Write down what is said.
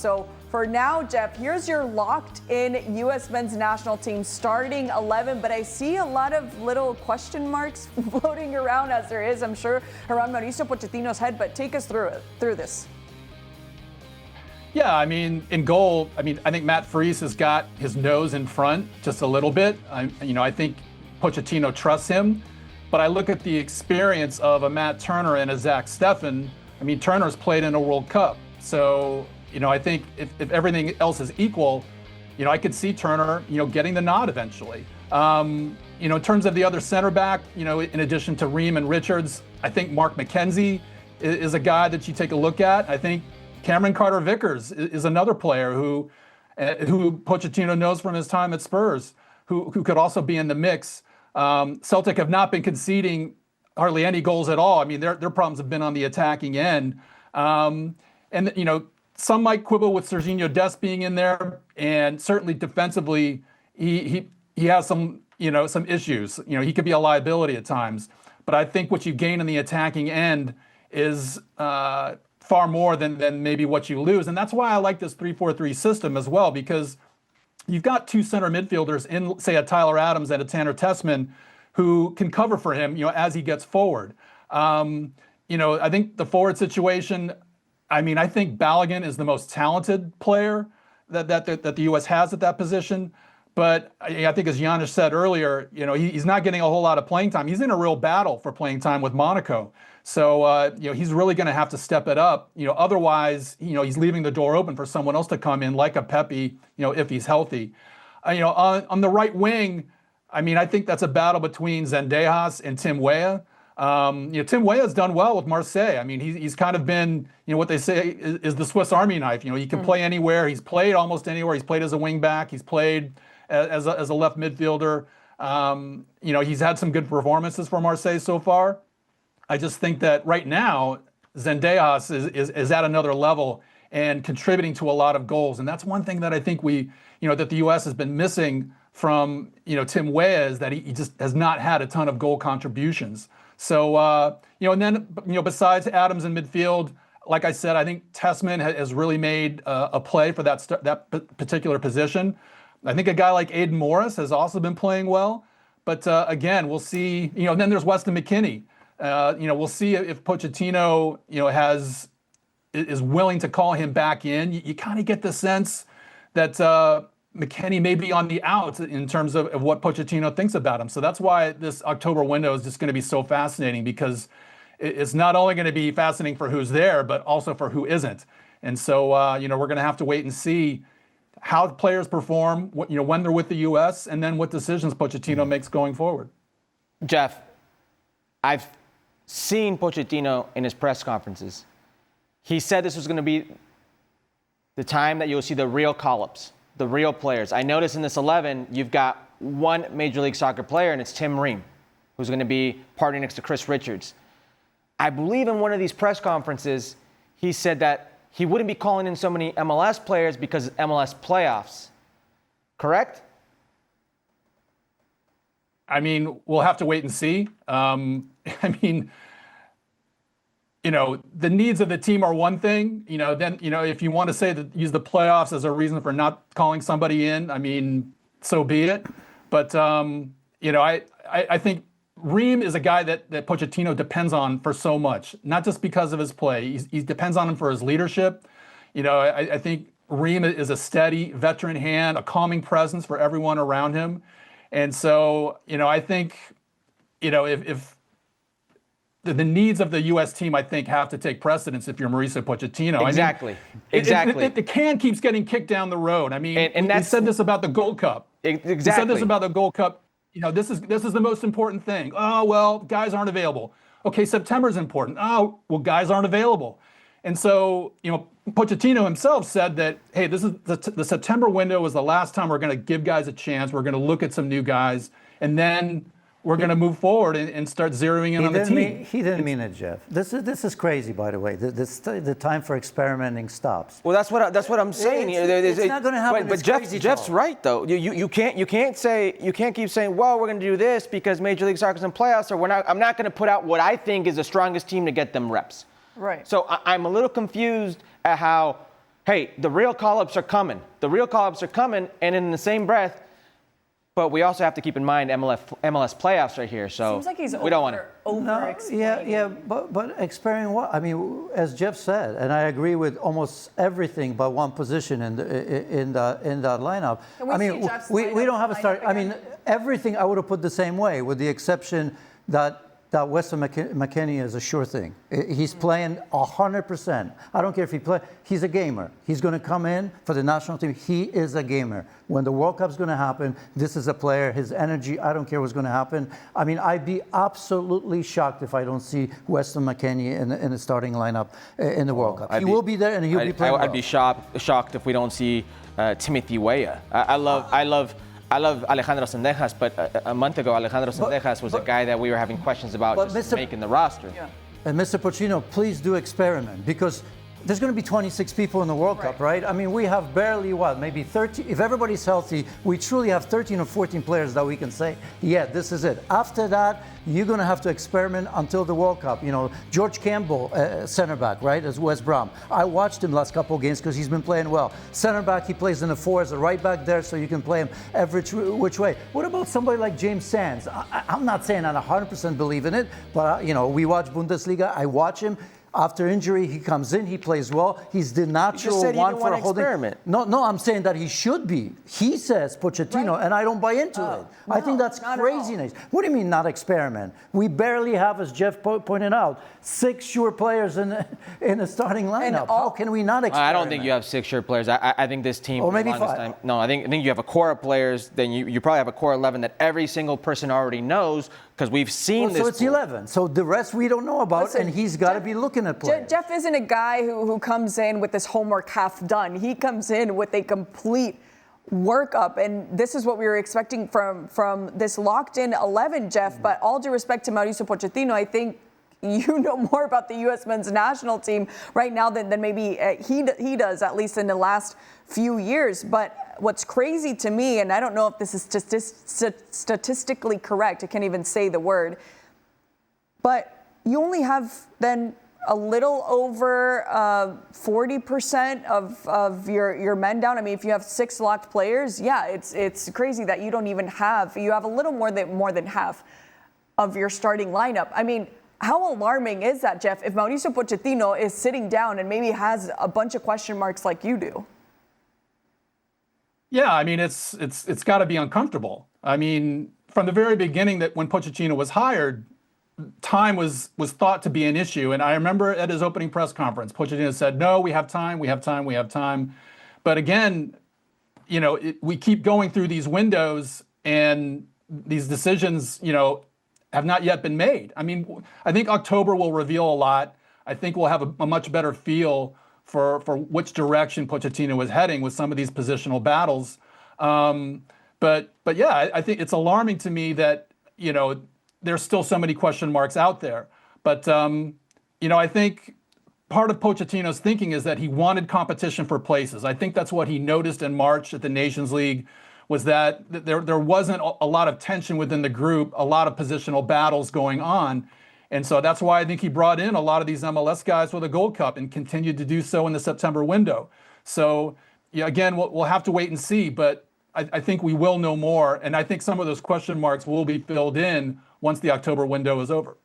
So for now, Jeff, here's your locked-in U.S. men's national team starting 11, but I see a lot of little question marks floating around, as there is, I'm sure, around Mauricio Pochettino's head, but take us through this. Yeah, I mean, in goal, I think Matt Freese has got his nose in front just a little bit. I think Pochettino trusts him, but I look at the experience of a Matt Turner and a Zach Steffen. I mean, Turner's played in a World Cup, so I think if everything else is equal, I could see Turner, getting the nod eventually. In terms of the other center back, in addition to Ream and Richards, I think Mark McKenzie is a guy that you take a look at. I think Cameron Carter-Vickers is another player who Pochettino knows from his time at Spurs, who could also be in the mix. Celtic have not been conceding hardly any goals at all. I mean, their problems have been on the attacking end. Some might quibble with Serginho Dest being in there, and certainly defensively, he has some issues. He could be a liability at times. But I think what you gain in the attacking end is far more than maybe what you lose. And that's why I like this 3-4-3 system as well, because you've got two center midfielders in, say, a Tyler Adams and a Tanner Tessman who can cover for him, as he gets forward. I think the forward situation, I think Balogun is the most talented player that the U.S. has at that position. But I think, as Janusz said earlier, he's not getting a whole lot of playing time. He's in a real battle for playing time with Monaco. So, he's really going to have to step it up. Otherwise, he's leaving the door open for someone else to come in, like a Pepe, if he's healthy. On the right wing, I think that's a battle between Zendejas and Tim Weah. Tim Weah has done well with Marseille. He's kind of been, what they say is the Swiss Army knife. He can play anywhere. He's played almost anywhere. He's played as a wing back. He's played as a left midfielder. He's had some good performances for Marseille so far. I just think that right now, Zendejas is at another level and contributing to a lot of goals. And that's one thing that I think that the U.S. has been missing from, Tim Weah, is that he just has not had a ton of goal contributions. So, and then, besides Adams in midfield, like I said, I think Tessman has really made a play for that particular position. I think a guy like Aidan Morris has also been playing well. But again, we'll see, and then there's Weston McKennie. We'll see if Pochettino, is willing to call him back in. You kind of get the sense that McKennie may be on the out in terms of what Pochettino thinks about him. So that's why this October window is just going to be so fascinating, because it's not only going to be fascinating for who's there, but also for who isn't. And so, we're going to have to wait and see how players perform, when they're with the U.S., and then what decisions Pochettino makes going forward. Jeff, I've seen Pochettino in his press conferences. He said this was going to be the time that you'll see the real call-ups, the real players. I noticed in this 11, you've got one Major League Soccer player, and it's Tim Ream, who's going to be partnering next to Chris Richards. I believe in one of these press conferences, he said that he wouldn't be calling in so many MLS players because of MLS playoffs. Correct? We'll have to wait and see. The needs of the team are one thing. Then, if you want to say that, use the playoffs as a reason for not calling somebody in, so be it. But, I think Ream is a guy that Pochettino depends on for so much, not just because of his play. He depends on him for his leadership. I think Ream is a steady veteran hand, a calming presence for everyone around him. And so, I think, if the needs of the U.S. team, I think, have to take precedence if you're Mauricio Pochettino. Exactly. The can keeps getting kicked down the road. We said this about the Gold Cup. Exactly. We said this about the Gold Cup. This is the most important thing. Oh, well, guys aren't available. Okay, September's important. Oh, well, guys aren't available. And so, Pochettino himself said that, hey, this is the September window is the last time we're going to give guys a chance. We're going to look at some new guys, and then we're going to move forward and start zeroing in on the team. He didn't mean it, Jeff. This is crazy, by the way. The time for experimenting stops. Well, that's what I'm saying. It's not going to happen. But Jeff's right, though. You can't keep saying, well, we're going to do this because Major League Soccer's in playoffs, or I'm not going to put out what I think is the strongest team to get them reps. Right. So I'm a little confused at how hey, the real call-ups are coming. The real call-ups are coming, and in the same breath, but we also have to keep in mind MLS playoffs right here. So Seems like he's we don't want to. But experiment what? I mean, as Jeff said, and I agree with almost everything but one position in that lineup. Can we see Jeff's we don't have a start. lineup I mean, everything I would have put the same way, with the exception that Weston McKennie is a sure thing. He's playing 100%. I don't care if he plays. He's a gamer. He's going to come in for the national team. He is a gamer. When the World Cup's going to happen, this is a player. His energy, I don't care what's going to happen. I mean, I'd be absolutely shocked if I don't see Weston McKennie in the starting lineup in the World Cup. He will be there, and he'll be playing well. I'd be shocked if we don't see Timothy Weah. I love Alejandro Sendejas, but a month ago, Alejandro Sendejas was a guy that we were having questions about just making the roster. Yeah. And Mr. Pochettino, please do experiment, because there's going to be 26 people in the World Cup, right? I mean, we have barely, maybe 30. If everybody's healthy, we truly have 13 or 14 players that we can say, yeah, this is it. After that, you're going to have to experiment until the World Cup. You know, George Campbell, center back, right, as West Brom. I watched him last couple of games because he's been playing well. Center back, he plays in the 4 as a right back there, so you can play him every which way. What about somebody like James Sands? I'm not saying I 100% believe in it, but, you know, we watch Bundesliga. I watch him. After injury, he comes in, he plays well. He's the natural one for a holding. Experiment. No, I'm saying that he should be. He says Pochettino, and I don't buy into it. I think that's craziness. What do you mean not experiment? We barely have, as Jeff pointed out, 6 sure players in the starting lineup. How can we not experiment? I don't think you have 6 sure players. I think this team, or maybe 5. Time, no, I think you have a core of players. Then you probably have a core 11 that every single person already knows, because we've seen this. So it's 11. So the rest we don't know about. Listen, and he's got to be looking at players. Jeff isn't a guy who comes in with this homework half done. He comes in with a complete workup, and this is what we were expecting from this locked-in 11, Jeff. But all due respect to Mauricio Pochettino, I think you know more about the U.S. men's national team right now than maybe he does, at least in the last few years. But what's crazy to me, and I don't know if this is statistically correct, I can't even say the word, but you only have then a little over 40% of your men down. I mean, if you have 6 locked players, yeah, it's crazy that you don't even have. You have a little more than half of your starting lineup. I mean, how alarming is that, Jeff, if Mauricio Pochettino is sitting down and maybe has a bunch of question marks like you do? Yeah, I mean, it's got to be uncomfortable. I mean, from the very beginning, that when Pochettino was hired, time was thought to be an issue. And I remember at his opening press conference, Pochettino said, no, we have time, we have time, we have time. But again, you know, we keep going through these windows, and these decisions, you know, have not yet been made. I mean, I think October will reveal a lot. I think we'll have a much better feel for which direction Pochettino is heading with some of these positional battles. But yeah, I think it's alarming to me that, you know, there's still so many question marks out there. But, you know, I think part of Pochettino's thinking is that he wanted competition for places. I think that's what he noticed in March at the Nations League, was that there wasn't a lot of tension within the group, a lot of positional battles going on. And so that's why I think he brought in a lot of these MLS guys with a Gold Cup and continued to do so in the September window. So, yeah, again, we'll have to wait and see, but I think we will know more. And I think some of those question marks will be filled in once the October window is over.